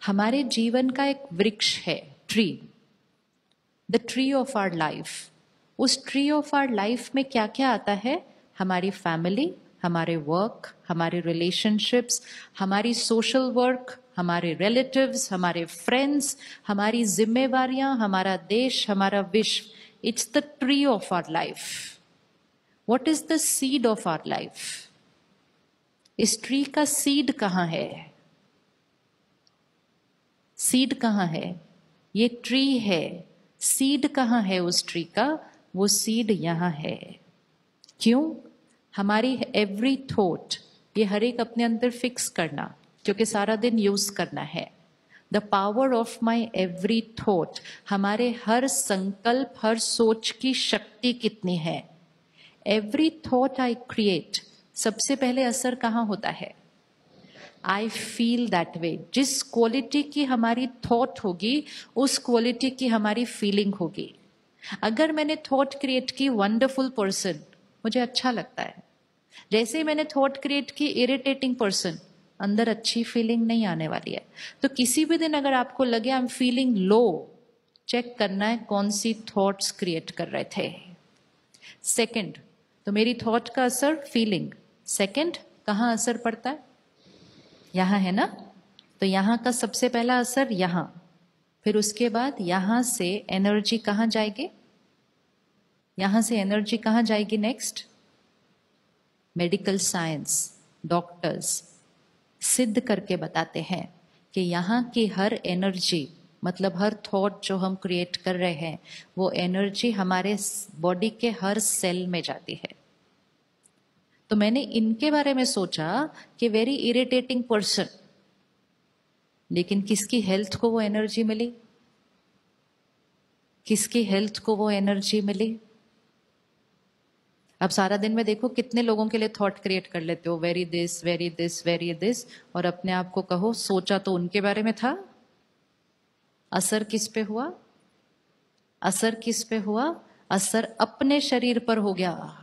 हमारे जीवन का एक वृक्ष है, tree, the tree of our life. उस ट्री ऑफ आवर लाइफ में क्या क्या आता है? हमारी फैमिली, हमारे वर्क, हमारे रिलेशनशिप्स, हमारी सोशल वर्क, हमारे रिलेटिव्स, हमारे फ्रेंड्स, हमारी जिम्मेवारियां, हमारा देश, हमारा विश्व। It's the tree of our life. What is the seed of our life? इस ट्री का सीड कहाँ है? सीड कहाँ है? ये ट्री है, सीड कहाँ है उस ट्री का? वो सीड यहां है। क्यों? हमारी एवरी थॉट, ये हर एक अपने अंदर फिक्स करना, क्योंकि सारा दिन यूज करना है। The power of my every thought, हमारे हर संकल्प, हर सोच की शक्ति कितनी है। एवरी थॉट आई क्रिएट, सबसे पहले असर कहाँ होता है? I feel that way. जिस क्वालिटी की हमारी थॉट होगी, उस क्वालिटी की हमारी फीलिंग होगी। अगर मैंने थॉट क्रिएट की वंडरफुल पर्सन, मुझे अच्छा लगता है। जैसे ही मैंने थॉट क्रिएट की इरिटेटिंग पर्सन, अंदर अच्छी फीलिंग नहीं आने वाली है। तो किसी भी दिन अगर आपको लगे I am feeling low, check करना है कौन सी थॉट्स क्रिएट कर रहे थे। सेकंड, तो मेरी थॉट का असर फीलिंग। सेकंड, कहाँ असर पड़ता है? यहां है ना? तो यहां का सबसे पहला असर यहां, फिर उसके बाद यहां से एनर्जी कहां जाएगी? यहां से एनर्जी कहां जाएगी? नेक्स्ट, मेडिकल साइंस, डॉक्टर्स सिद्ध करके बताते हैं कि यहां की हर एनर्जी, मतलब हर थॉट जो हम क्रिएट कर रहे हैं, वो एनर्जी हमारे बॉडी के हर सेल में जाती है। तो मैंने इनके बारे में सोचा कि वेरी इरिटेटिंग पर्सन, लेकिन किसकी हेल्थ को वो एनर्जी मिली? किसकी हेल्थ को वो एनर्जी मिली? अब सारा दिन में देखो कितने लोगों के लिए थॉट क्रिएट कर लेते हो, very this, very this, very this, और अपने आप को कहो सोचा तो उनके बारे में था। असर किस पे हुआ? असर किस पे हुआ? असर अपने शरीर पर हो गया।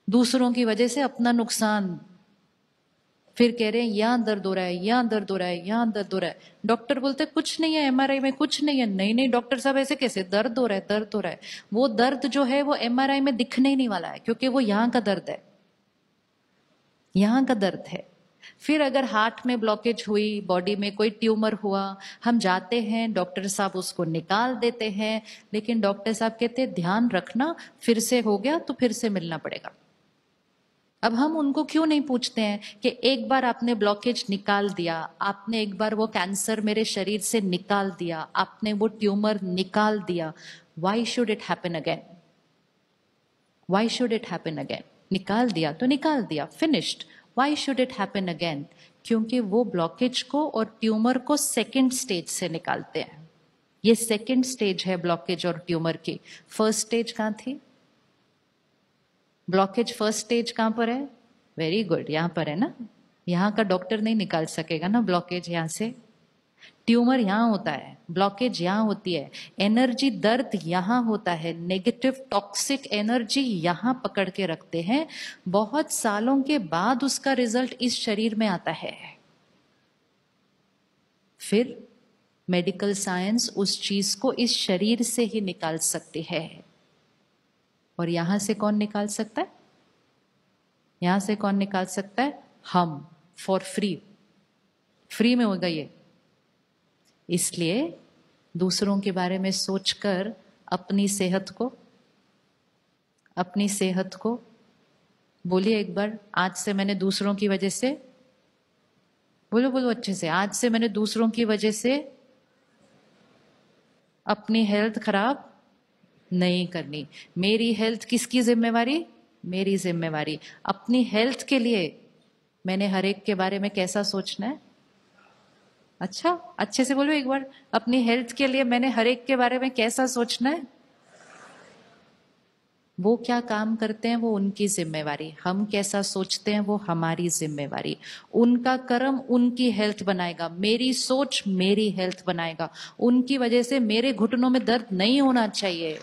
दूसरों की वजह से अपना नुकसान। फिर कह रहे हैं यहां दर्द हो रहा है, यहां दर्द हो रहा है, यहां दर्द हो रहा है। डॉक्टर बोलते कुछ नहीं है, एमआरआई में कुछ नहीं है। नहीं नहीं डॉक्टर साहब, ऐसे कैसे? दर्द हो रहा है, दर्द हो रहा है। वो दर्द जो है वो एमआरआई में दिखने ही नहीं वाला है, क्योंकि वो यहां का दर्द है, यहां का दर्द है। फिर अगर हार्ट में ब्लॉकेज हुई, बॉडी में कोई ट्यूमर हुआ, हम जाते हैं, डॉक्टर साहब उसको निकाल देते हैं, लेकिन डॉक्टर साहब कहते हैं ध्यान रखना, फिर से हो गया तो फिर से मिलना पड़ेगा। अब हम उनको क्यों नहीं पूछते हैं कि एक बार आपने ब्लॉकेज निकाल दिया, आपने एक बार वो कैंसर मेरे शरीर से निकाल दिया, आपने वो ट्यूमर निकाल दिया, why should it happen again? Why should it happen again? निकाल दिया तो निकाल दिया, finished. Why should it happen again? क्योंकि वो ब्लॉकेज को और ट्यूमर को सेकेंड स्टेज से निकालते हैं। ये सेकेंड स्टेज है ब्लॉकेज और ट्यूमर की। फर्स्ट स्टेज कहाँ थी? ब्लॉकेज फर्स्ट स्टेज कहां पर है? वेरी गुड, यहां पर है ना? यहां का डॉक्टर नहीं निकाल सकेगा ना ब्लॉकेज यहां से। ट्यूमर यहां होता है, ब्लॉकेज यहां होती है, एनर्जी दर्द यहां होता है, नेगेटिव टॉक्सिक एनर्जी यहां पकड़ के रखते हैं। बहुत सालों के बाद उसका रिजल्ट इस शरीर में आता है। फिर मेडिकल साइंस उस चीज को इस शरीर से ही निकाल सकती है। और यहां से कौन निकाल सकता है? यहां से कौन निकाल सकता है? हम, फॉर फ्री। फ्री में होगा ये। इसलिए दूसरों के बारे में सोचकर अपनी सेहत को बोलिए एक बार, आज से मैंने दूसरों की वजह से, बोलो बोलो अच्छे से, आज से मैंने दूसरों की वजह से अपनी हेल्थ खराब नहीं करनी। मेरी हेल्थ किसकी जिम्मेवारी? मेरी जिम्मेवारी। अपनी हेल्थ के लिए मैंने हर एक के बारे में कैसा सोचना है? अच्छा, अच्छे से बोलो एक बार, अपनी हेल्थ के लिए मैंने हर एक के बारे में कैसा सोचना है? वो क्या काम करते हैं वो उनकी जिम्मेवारी, हम कैसा सोचते हैं वो हमारी जिम्मेवारी। उनका कर्म उनकी हेल्थ बनाएगा, मेरी सोच मेरी हेल्थ बनाएगा। उनकी वजह से मेरे घुटनों में दर्द नहीं होना चाहिए,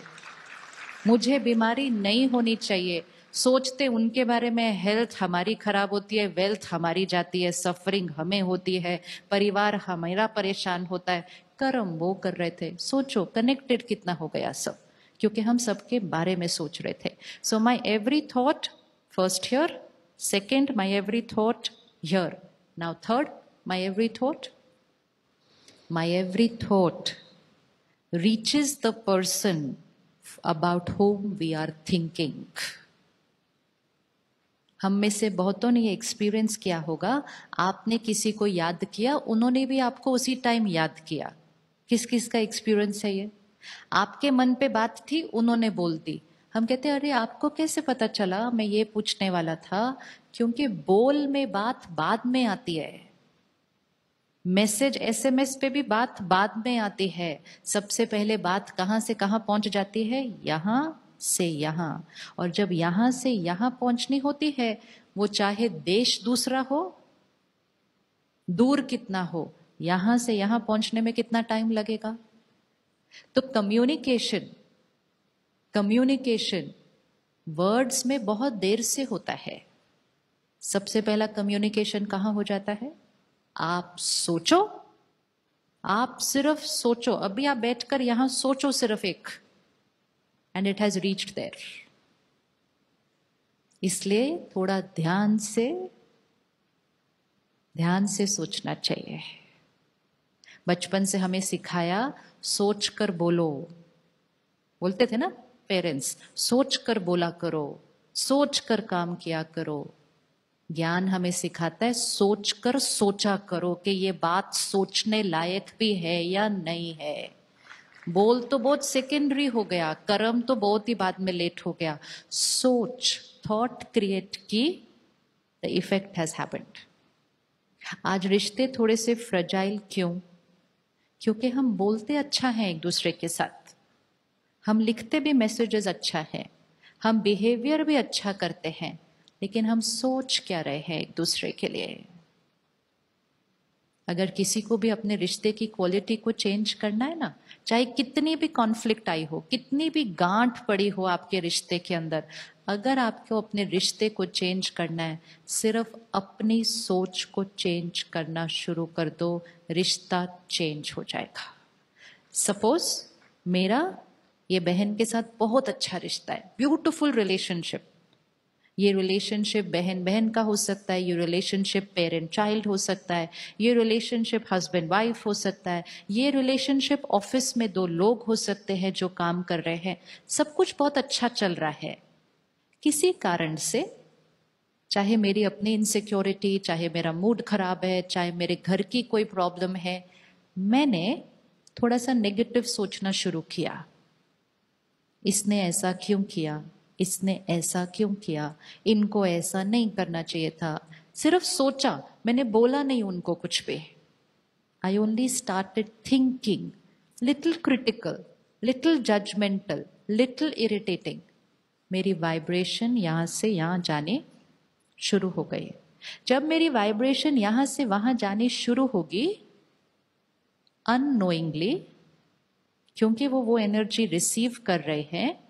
मुझे बीमारी नहीं होनी चाहिए। सोचते उनके बारे में, हेल्थ हमारी खराब होती है, वेल्थ हमारी जाती है, सफरिंग हमें होती है, परिवार हमारा परेशान होता है। कर्म वो कर रहे थे। सोचो कनेक्टेड कितना हो गया सब, क्योंकि हम सबके बारे में सोच रहे थे। So my every thought first here, second my every thought here, now third my every thought, my every thought reaches the person about whom we are thinking. हम में से बहुतों ने ये एक्सपीरियंस किया होगा, आपने किसी को याद किया, उन्होंने भी आपको उसी टाइम याद किया। किस किस का एक्सपीरियंस है ये? आपके मन पे बात थी, उन्होंने बोल दी। हम कहते हैं अरे आपको कैसे पता चला? मैं ये पूछने वाला था। क्योंकि बोल में बात बाद में आती है, मैसेज एसएमएस पे भी बात बाद में आती है। सबसे पहले बात कहां से कहां पहुंच जाती है? यहां से यहां। और जब यहां से यहां पहुंचनी होती है, वो चाहे देश दूसरा हो, दूर कितना हो, यहां से यहां पहुंचने में कितना टाइम लगेगा? तो कम्युनिकेशन वर्ड्स में बहुत देर से होता है। सबसे पहला कम्युनिकेशन कहां हो जाता है? आप सोचो, आप सिर्फ सोचो। अभी आप बैठकर यहां सोचो सिर्फ एक, and it has reached there. इसलिए थोड़ा ध्यान से सोचना चाहिए। बचपन से हमें सिखाया सोचकर बोलो, बोलते थे ना पेरेंट्स, सोचकर बोला करो, सोचकर काम किया करो। ज्ञान हमें सिखाता है सोचकर सोचा करो कि ये बात सोचने लायक भी है या नहीं है। बोल तो बहुत सेकेंडरी हो गया, कर्म तो बहुत ही बाद में लेट हो गया। सोच, थॉट क्रिएट की, द इफेक्ट हैज हैपेंड। आज रिश्ते थोड़े से फ्रजाइल क्यों? क्योंकि हम बोलते अच्छा है एक दूसरे के साथ, हम लिखते भी मैसेजेस अच्छा है, हम बिहेवियर भी अच्छा करते हैं, लेकिन हम सोच क्या रहे हैं एक दूसरे के लिए? अगर किसी को भी अपने रिश्ते की क्वालिटी को चेंज करना है ना, चाहे कितनी भी कॉन्फ्लिक्ट आई हो, कितनी भी गांठ पड़ी हो आपके रिश्ते के अंदर, अगर आपको अपने रिश्ते को चेंज करना है, सिर्फ अपनी सोच को चेंज करना शुरू कर दो, रिश्ता चेंज हो जाएगा। सपोज मेरा ये बहन के साथ बहुत अच्छा रिश्ता है, ब्यूटीफुल रिलेशनशिप। ये रिलेशनशिप बहन बहन का हो सकता है, ये रिलेशनशिप पेरेंट चाइल्ड हो सकता है, ये रिलेशनशिप हस्बैंड वाइफ हो सकता है, ये रिलेशनशिप ऑफिस में दो लोग हो सकते हैं जो काम कर रहे हैं। सब कुछ बहुत अच्छा चल रहा है। किसी कारण से, चाहे मेरी अपनी इनसिक्योरिटी, चाहे मेरा मूड खराब है, चाहे मेरे घर की कोई प्रॉब्लम है, मैंने थोड़ा सा नेगेटिव सोचना शुरू किया। इसने ऐसा क्यों किया, इसने ऐसा क्यों किया, इनको ऐसा नहीं करना चाहिए था। सिर्फ सोचा, मैंने बोला नहीं उनको कुछ भी। I only started thinking, little critical, little judgmental, little irritating. मेरी वाइब्रेशन यहां से यहां जाने शुरू हो गई। जब मेरी वाइब्रेशन यहां से वहां जानी शुरू होगी, अननोइंगली, क्योंकि वो एनर्जी रिसीव कर रहे हैं,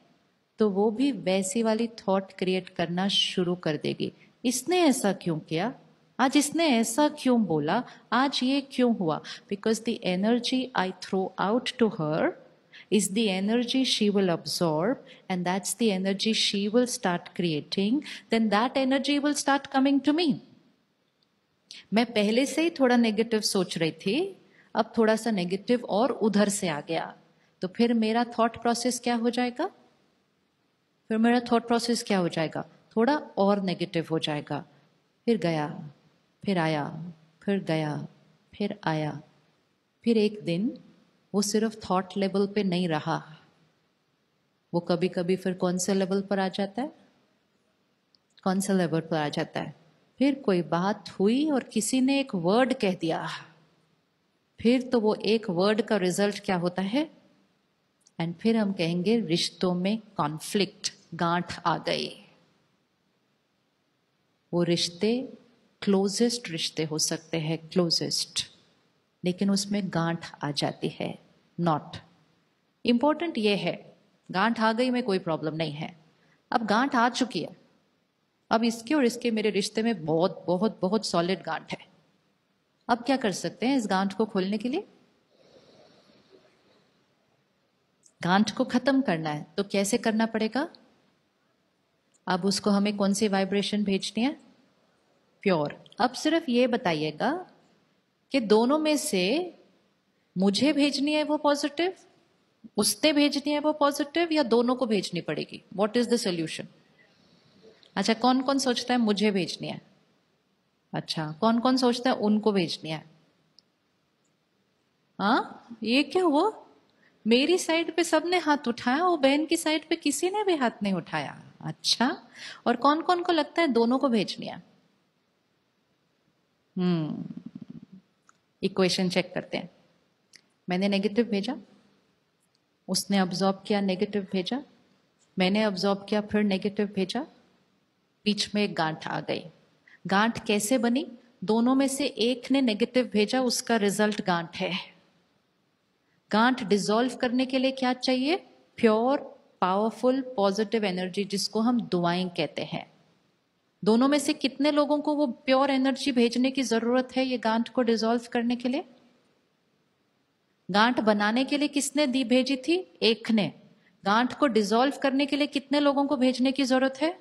तो वो भी वैसी वाली थॉट क्रिएट करना शुरू कर देगी। इसने ऐसा क्यों किया, आज इसने ऐसा क्यों बोला, आज ये क्यों हुआ? Because the energy I throw out to her is the energy she will absorb, and that's the energy she will start creating. Then that energy will start coming to me. मैं पहले से ही थोड़ा नेगेटिव सोच रही थी, अब थोड़ा सा नेगेटिव और उधर से आ गया, तो फिर मेरा थॉट प्रोसेस क्या हो जाएगा? थोड़ा और नेगेटिव हो जाएगा। फिर गया, फिर आया, फिर गया, फिर आया। फिर एक दिन वो सिर्फ थॉट लेवल पे नहीं रहा, वो कभी कभी फिर कौन से लेवल पर आ जाता है? फिर कोई बात हुई और किसी ने एक वर्ड कह दिया, फिर तो वो एक वर्ड का रिजल्ट क्या होता है? एंड फिर हम कहेंगे रिश्तों में कॉन्फ्लिक्ट, गांठ आ गई। वो रिश्ते क्लोजेस्ट रिश्ते हो सकते हैं, क्लोजेस्ट, लेकिन उसमें गांठ आ जाती है। नॉट इंपॉर्टेंट ये है, गांठ आ गई में कोई प्रॉब्लम नहीं है। अब गांठ आ चुकी है, अब इसके और इसके मेरे रिश्ते में बहुत बहुत बहुत सॉलिड गांठ है। अब क्या कर सकते हैं इस गांठ को खोलने के लिए? गांठ को खत्म करना है तो कैसे करना पड़ेगा? अब उसको हमें कौन सी वाइब्रेशन भेजनी है? प्योर। अब सिर्फ ये बताइएगा कि दोनों में से मुझे भेजनी है वो पॉजिटिव, उसने भेजनी है वो पॉजिटिव, या दोनों को भेजनी पड़ेगी? What is the solution? अच्छा, कौन कौन सोचता है मुझे भेजनी है? अच्छा, कौन कौन सोचता है उनको भेजनी है? हाँ, ये क्या हुआ? मेरी साइड पे सबने हाथ उठाया, वो बहन की साइड पे किसी ने भी हाथ नहीं उठाया। अच्छा, और कौन कौन को लगता है दोनों को भेजनी है? इक्वेशन चेक करते हैं। मैंने नेगेटिव भेजा, उसने अब्जॉर्ब किया, नेगेटिव भेजा, मैंने अब्जॉर्ब किया, फिर नेगेटिव भेजा, बीच में एक गांठ आ गई। गांठ कैसे बनी? दोनों में से एक ने नेगेटिव भेजा, उसका रिजल्ट गांठ है। गांठ डिसॉल्व करने के लिए क्या चाहिए? प्योर पावरफुल पॉजिटिव एनर्जी, जिसको हम दुआएं कहते हैं। दोनों में से कितने लोगों को वो प्योर एनर्जी भेजने की जरूरत है ये गांठ को डिसॉल्व करने के लिए? गांठ बनाने के लिए किसने दी भेजी थी? एक ने। गांठ को डिसॉल्व करने के लिए कितने लोगों को भेजने की जरूरत है?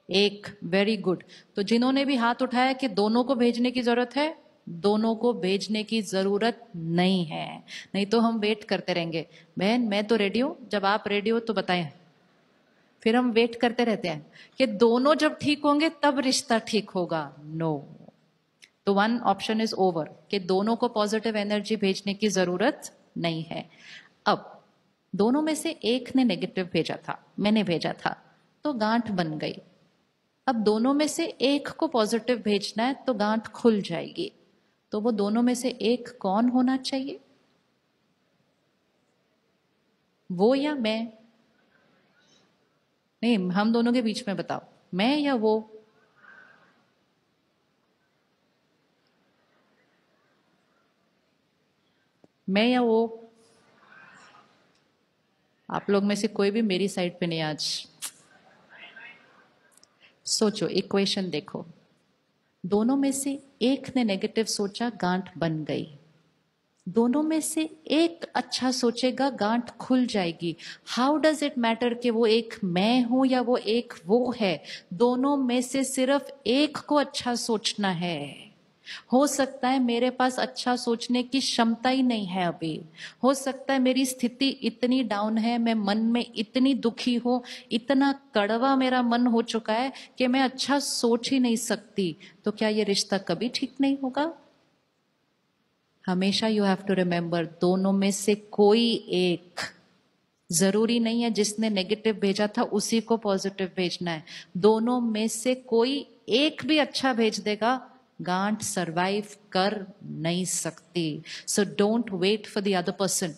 एक। Very good. तो जिन्होंने भी हाथ उठाया कि दोनों को भेजने की जरूरत है, दोनों को भेजने की जरूरत नहीं है। नहीं तो हम वेट करते रहेंगे, बहन मैं तो रेडी हूं, जब आप रेडी हो तो बताएं। फिर हम वेट करते रहते हैं कि दोनों जब ठीक होंगे तब रिश्ता ठीक होगा। नो। तो वन ऑप्शन इज ओवर कि दोनों को पॉजिटिव एनर्जी भेजने की जरूरत नहीं है। अब दोनों में से एक ने नेगेटिव भेजा था, मैंने भेजा था, तो गांठ बन गई। अब दोनों में से एक को पॉजिटिव भेजना है तो गांठ खुल जाएगी। तो वो दोनों में से एक कौन होना चाहिए? वो या मैं? नहीं, हम दोनों के बीच में बताओ, मैं या वो? मैं या वो? आप लोग में से कोई भी मेरी साइड पे नहीं आज। सोचो, इक्वेशन देखो। दोनों में से एक ने नेगेटिव सोचा, गांठ बन गई। दोनों में से एक अच्छा सोचेगा, गांठ खुल जाएगी। हाउ डज इट मैटर कि वो एक मैं हूं या वो एक वो है? दोनों में से सिर्फ एक को अच्छा सोचना है। हो सकता है मेरे पास अच्छा सोचने की क्षमता ही नहीं है अभी। हो सकता है मेरी स्थिति इतनी डाउन है, मैं मन में इतनी दुखी हूं, इतना कड़वा मेरा मन हो चुका है कि मैं अच्छा सोच ही नहीं सकती। तो क्या ये रिश्ता कभी ठीक नहीं होगा? हमेशा यू हैव टू रिमेंबर, दोनों में से कोई एक, जरूरी नहीं है जिसने नेगेटिव भेजा था उसी को पॉजिटिव भेजना है। दोनों में से कोई एक भी अच्छा भेज देगा, गांठ सरवाइव कर नहीं सकती। So don't wait for the other person,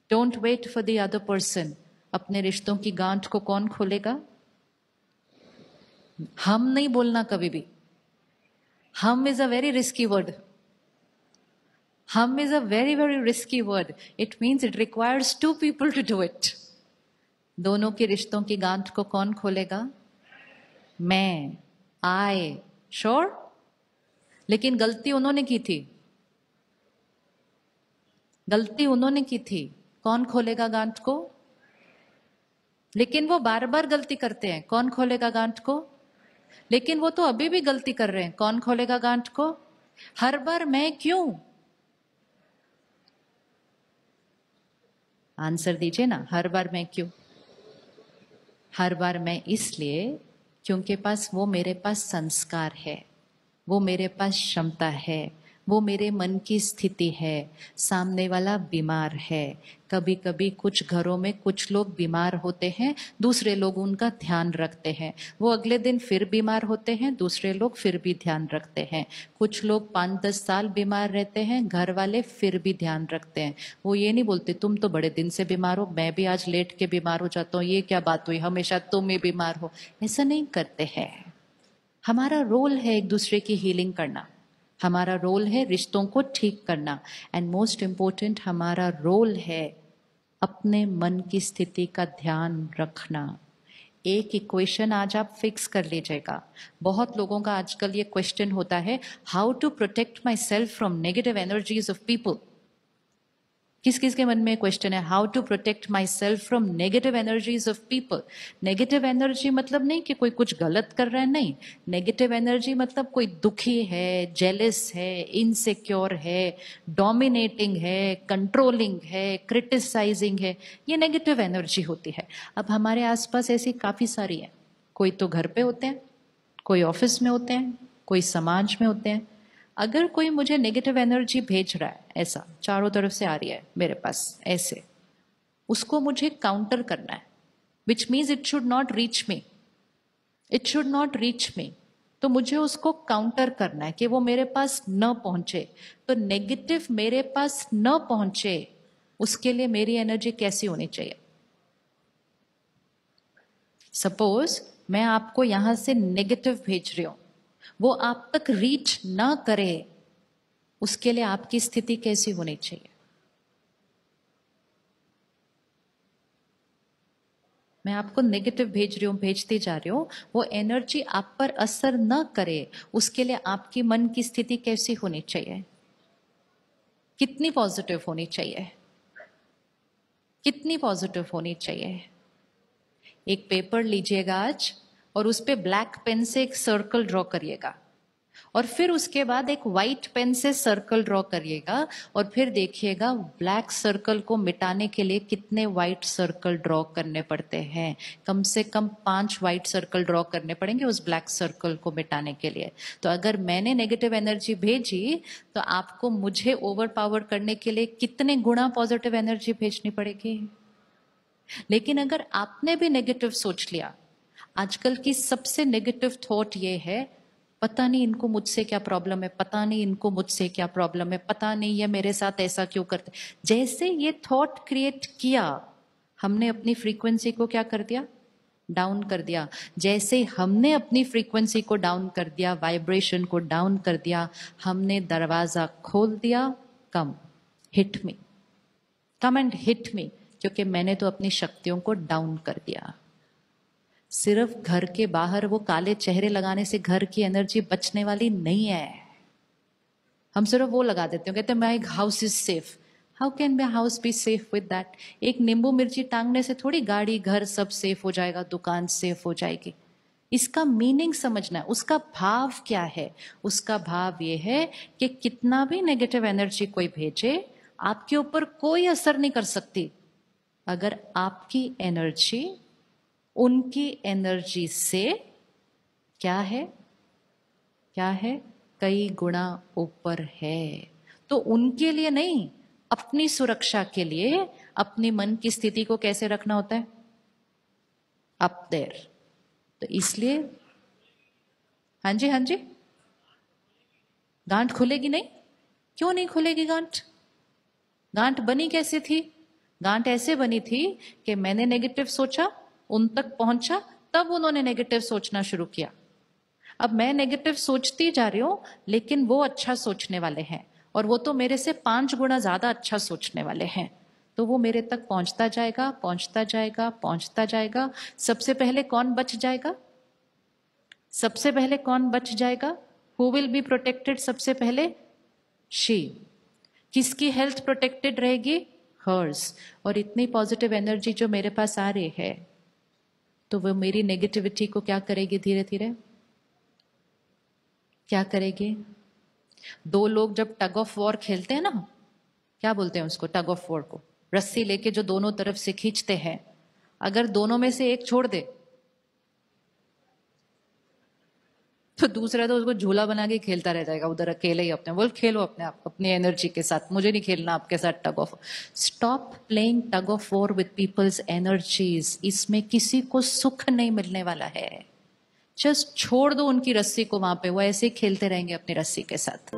don't wait for the other person. अपने रिश्तों की गांठ को कौन खोलेगा? हम नहीं बोलना कभी भी। हम is a very risky word. Hum is a very, very risky word. It means it requires two people to do it. दोनों के रिश्तों की गांठ को कौन खोलेगा? मैं, I, sure? लेकिन गलती उन्होंने की थी, गलती उन्होंने की थी। कौन खोलेगा गांठ को? लेकिन वो बार बार गलती करते हैं, कौन खोलेगा गांठ को? लेकिन वो तो अभी भी गलती कर रहे हैं, कौन खोलेगा गांठ को? हर बार मैं क्यों? आंसर दीजिए ना, हर बार मैं क्यों? हर बार मैं इसलिए क्योंकि वो मेरे पास संस्कार है, वो मेरे पास क्षमता है, वो मेरे मन की स्थिति है। सामने वाला बीमार है। कभी कभी कुछ घरों में कुछ लोग बीमार होते हैं, दूसरे लोग उनका ध्यान रखते हैं। वो अगले दिन फिर बीमार होते हैं, दूसरे लोग फिर भी ध्यान रखते हैं। कुछ लोग 5-10 साल बीमार रहते हैं, घर वाले फिर भी ध्यान रखते हैं। वो ये नहीं बोलते तुम तो बड़े दिन से बीमार हो, मैं भी आज लेट के बीमार हो जाता हूँ, ये क्या बात हुई, हमेशा तुम ही बीमार हो। ऐसा नहीं करते हैं। हमारा रोल है एक दूसरे की हीलिंग करना, हमारा रोल है रिश्तों को ठीक करना, एंड मोस्ट इम्पोर्टेंट हमारा रोल है अपने मन की स्थिति का ध्यान रखना। एक इक्वेशन आज आप फिक्स कर लीजिएगा। बहुत लोगों का आजकल ये क्वेश्चन होता है, how to protect my self from negative energies of people. किस किस के मन में क्वेश्चन है, how to protect my self from negative energies of people. Negative energy मतलब नहीं कि कोई कुछ गलत कर रहा है, नहीं। नेगेटिव एनर्जी मतलब कोई दुखी है, जेलस है, इनसिक्योर है, डोमिनेटिंग है, कंट्रोलिंग है, क्रिटिसाइजिंग है, ये नेगेटिव एनर्जी होती है। अब हमारे आसपास ऐसी काफी सारी है। कोई तो घर पे होते हैं, कोई ऑफिस में होते हैं, कोई समाज में होते हैं। अगर कोई मुझे नेगेटिव एनर्जी भेज रहा है, ऐसा चारों तरफ से आ रही है मेरे पास ऐसे, उसको मुझे काउंटर करना है, which means it should not reach me, it should not reach me. तो मुझे उसको काउंटर करना है कि वो मेरे पास न पहुंचे। तो नेगेटिव मेरे पास न पहुंचे, उसके लिए मेरी एनर्जी कैसी होनी चाहिए। सपोज मैं आपको यहां से नेगेटिव भेज रही हूं, वो आप तक रीच ना करे, उसके लिए आपकी स्थिति कैसी होनी चाहिए। मैं आपको नेगेटिव भेज रही हूं, भेजती जा रही हूं, वो एनर्जी आप पर असर ना करे, उसके लिए आपकी मन की स्थिति कैसी होनी चाहिए। कितनी पॉजिटिव होनी चाहिए, कितनी पॉजिटिव होनी चाहिए। एक पेपर लीजिएगा आज और उस पे ब्लैक पेन से एक सर्कल ड्रॉ करिएगा, और फिर उसके बाद एक व्हाइट पेन से सर्कल ड्रॉ करिएगा, और फिर देखिएगा ब्लैक सर्कल को मिटाने के लिए कितने व्हाइट सर्कल ड्रॉ करने पड़ते हैं। कम से कम 5 व्हाइट सर्कल ड्रॉ करने पड़ेंगे उस ब्लैक सर्कल को मिटाने के लिए। तो अगर मैंने नेगेटिव एनर्जी भेजी, तो आपको मुझे ओवर पावर करने के लिए कितने गुना पॉजिटिव एनर्जी भेजनी पड़ेगी। लेकिन अगर आपने भी नेगेटिव सोच लिया, आजकल की सबसे नेगेटिव थॉट ये है, पता नहीं इनको मुझसे क्या प्रॉब्लम है, पता नहीं इनको मुझसे क्या प्रॉब्लम है, पता नहीं ये मेरे साथ ऐसा क्यों करते। जैसे ये थॉट क्रिएट किया, हमने अपनी फ्रीक्वेंसी को क्या कर दिया, डाउन कर दिया। जैसे हमने अपनी फ्रीक्वेंसी को डाउन कर दिया, वाइब्रेशन को डाउन कर दिया, हमने दरवाजा खोल दिया, come hit me, come and hit me, क्योंकि मैंने तो अपनी शक्तियों को डाउन कर दिया। सिर्फ घर के बाहर वो काले चेहरे लगाने से घर की एनर्जी बचने वाली नहीं है। हम सिर्फ वो लगा देते हैं, कहते हैं my house is safe. How can my house be safe with that. एक नींबू मिर्ची टांगने से थोड़ी गाड़ी घर सब सेफ हो जाएगा, दुकान सेफ हो जाएगी। इसका मीनिंग समझना है, उसका भाव क्या है। उसका भाव ये है कि कितना भी नेगेटिव एनर्जी कोई भेजे, आपके ऊपर कोई असर नहीं कर सकती अगर आपकी एनर्जी उनकी एनर्जी से क्या है, क्या है, कई गुना ऊपर है। तो उनके लिए नहीं, अपनी सुरक्षा के लिए अपनी मन की स्थिति को कैसे रखना होता है, अप देयर। तो इसलिए हाँ जी, हाँ जी, गांठ खुलेगी नहीं, क्यों नहीं खुलेगी गांठ। गांठ बनी कैसे थी, गांठ ऐसे बनी थी कि मैंने नेगेटिव सोचा, उन तक पहुंचा, तब उन्होंने नेगेटिव सोचना शुरू किया। अब मैं नेगेटिव सोचती जा रही हूं, लेकिन वो अच्छा सोचने वाले हैं, और वो तो मेरे से 5 गुना ज्यादा अच्छा सोचने वाले हैं। तो वो मेरे तक पहुंचता जाएगा, पहुंचता जाएगा, पहुंचता जाएगा। सबसे पहले कौन बच जाएगा, सबसे पहले कौन बच जाएगा, हु विल बी प्रोटेक्टेड सबसे पहले, शी। किसकी हेल्थ प्रोटेक्टेड रहेगी, हर्स। और इतनी पॉजिटिव एनर्जी जो मेरे पास आ रही है, तो वो मेरी नेगेटिविटी को क्या करेगी, धीरे धीरे क्या करेगी। 2 लोग जब टग ऑफ वॉर खेलते हैं ना, क्या बोलते हैं उसको, टग ऑफ वॉर को, रस्सी लेके जो दोनों तरफ से खींचते हैं, अगर दोनों में से एक छोड़ दे तो दूसरा तो उसको झूला बना के खेलता रह जाएगा उधर अकेले ही अपने। बोल खेलो अपने आप, अपनी एनर्जी के साथ, मुझे नहीं खेलना आपके साथ tug of. Stop playing tug of war with people's energies. इसमें किसी को सुख नहीं मिलने वाला है। जस्ट छोड़ दो उनकी रस्सी को वहां पे, वो ऐसे ही खेलते रहेंगे अपनी रस्सी के साथ।